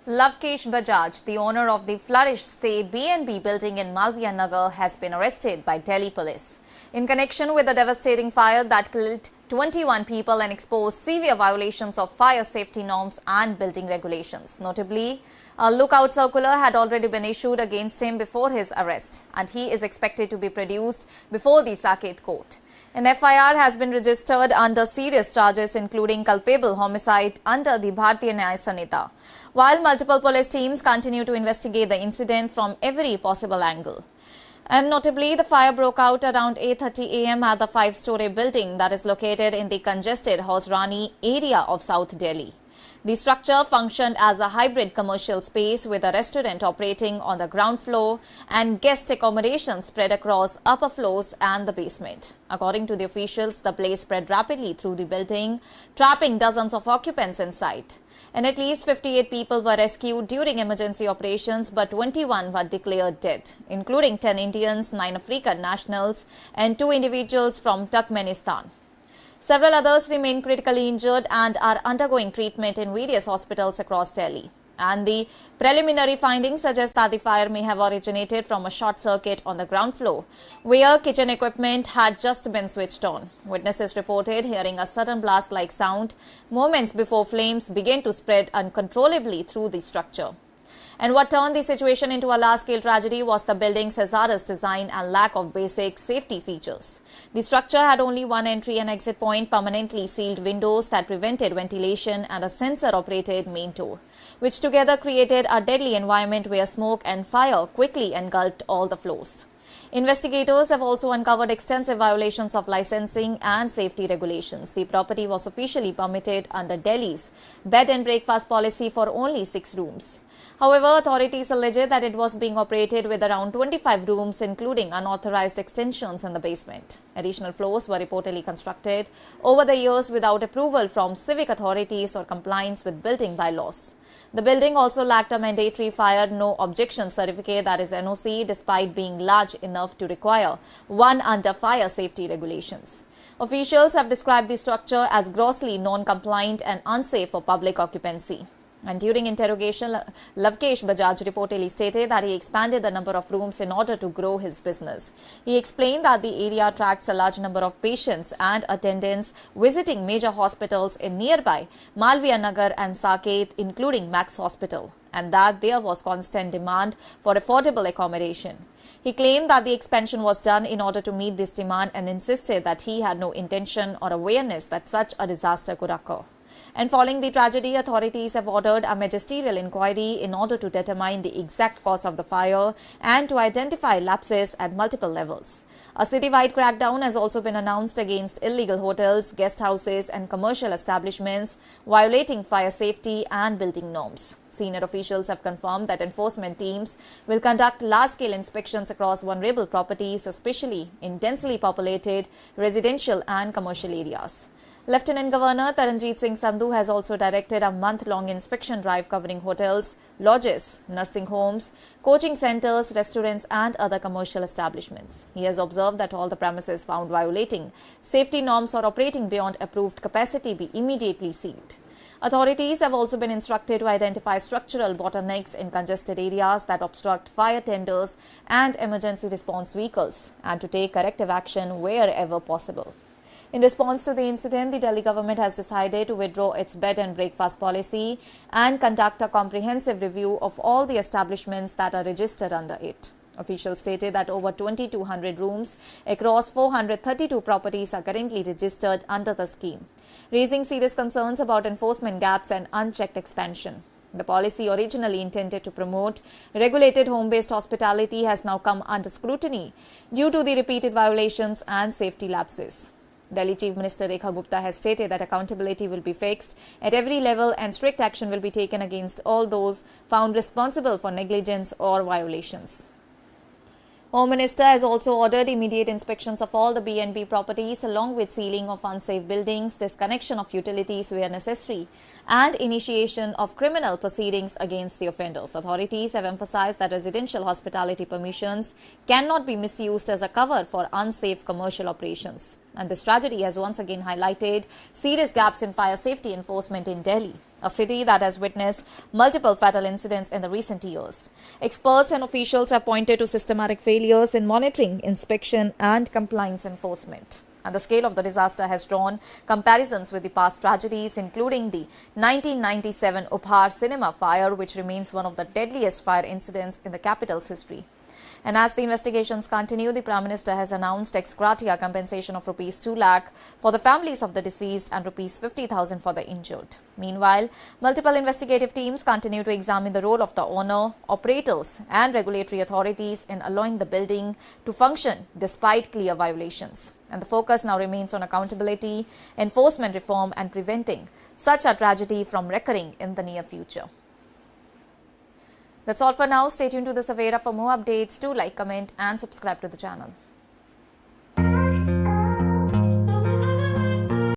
Lavkesh Bajaj, the owner of the Flourish Stay B&B building in Malviya Nagar, has been arrested by Delhi police in connection with the devastating fire that killed 21 people and exposed severe violations of fire safety norms and building regulations. Notably, a lookout circular had already been issued against him before his arrest, and he is expected to be produced before the Saket court. An FIR has been registered under serious charges including culpable homicide under the Bharatiya Nyaya Sanhita, while multiple police teams continue to investigate the incident from every possible angle. And notably, the fire broke out around 8:30 a.m. at the 5-story building that is located in the congested Hausrani area of South Delhi. The structure functioned as a hybrid commercial space with a restaurant operating on the ground floor and guest accommodation spread across upper floors and the basement. According to the officials, the blaze spread rapidly through the building, trapping dozens of occupants inside. And at least 58 people were rescued during emergency operations, but 21 were declared dead, including 10 Indians, 9 African nationals, and 2 individuals from Turkmenistan. Several others remain critically injured and are undergoing treatment in various hospitals across Delhi. And the preliminary findings suggest that the fire may have originated from a short circuit on the ground floor, where kitchen equipment had just been switched on. Witnesses reported hearing a sudden blast-like sound moments before flames began to spread uncontrollably through the structure. And what turned the situation into a large-scale tragedy was the building's hazardous design and lack of basic safety features. The structure had only one entry and exit point, permanently sealed windows that prevented ventilation, and a sensor-operated main door, which together created a deadly environment where smoke and fire quickly engulfed all the floors. Investigators have also uncovered extensive violations of licensing and safety regulations. The property was officially permitted under Delhi's bed and breakfast policy for only 6 rooms. However, authorities alleged that it was being operated with around 25 rooms, including unauthorized extensions in the basement. Additional floors were reportedly constructed over the years without approval from civic authorities or compliance with building bylaws. The building also lacked a mandatory fire no objection certificate, that is NOC, despite being large enough to require one under fire safety regulations. Officials have described the structure as grossly non-compliant and unsafe for public occupancy. And during interrogation, Lavkesh Bajaj reportedly stated that he expanded the number of rooms in order to grow his business. He explained that the area attracts a large number of patients and attendants visiting major hospitals in nearby Malviya Nagar and Saket, including Max Hospital, and that there was constant demand for affordable accommodation. He claimed that the expansion was done in order to meet this demand and insisted that he had no intention or awareness that such a disaster could occur. And following the tragedy, authorities have ordered a magisterial inquiry in order to determine the exact cause of the fire and to identify lapses at multiple levels. A citywide crackdown has also been announced against illegal hotels, guest houses and commercial establishments violating fire safety and building norms. Senior officials have confirmed that enforcement teams will conduct large-scale inspections across vulnerable properties, especially in densely populated residential and commercial areas. Lieutenant Governor Taranjeet Singh Sandhu has also directed a month-long inspection drive covering hotels, lodges, nursing homes, coaching centers, restaurants and other commercial establishments. He has observed that all the premises found violating safety norms or operating beyond approved capacity be immediately sealed. Authorities have also been instructed to identify structural bottlenecks in congested areas that obstruct fire tenders and emergency response vehicles and to take corrective action wherever possible. In response to the incident, the Delhi government has decided to withdraw its bed and breakfast policy and conduct a comprehensive review of all the establishments that are registered under it. Officials stated that over 2,200 rooms across 432 properties are currently registered under the scheme, raising serious concerns about enforcement gaps and unchecked expansion. The policy, originally intended to promote regulated home-based hospitality, has now come under scrutiny due to the repeated violations and safety lapses. Delhi Chief Minister Rekha Gupta has stated that accountability will be fixed at every level and strict action will be taken against all those found responsible for negligence or violations. Home Minister has also ordered immediate inspections of all the B&B properties along with sealing of unsafe buildings, disconnection of utilities where necessary and initiation of criminal proceedings against the offenders. Authorities have emphasized that residential hospitality permissions cannot be misused as a cover for unsafe commercial operations. And this tragedy has once again highlighted serious gaps in fire safety enforcement in Delhi, a city that has witnessed multiple fatal incidents in the recent years. Experts and officials have pointed to systematic failures in monitoring, inspection, and compliance enforcement. And the scale of the disaster has drawn comparisons with the past tragedies, including the 1997 Uphaar cinema fire, which remains one of the deadliest fire incidents in the capital's history. And as the investigations continue, the Prime Minister has announced ex gratia compensation of rupees 2 lakh for the families of the deceased and rupees 50,000 for the injured. Meanwhile, multiple investigative teams continue to examine the role of the owner, operators and regulatory authorities in allowing the building to function despite clear violations. And the focus now remains on accountability, enforcement reform and preventing such a tragedy from recurring in the near future. That's all for now. Stay tuned to the Savera for more updates. Do like, comment and subscribe to the channel.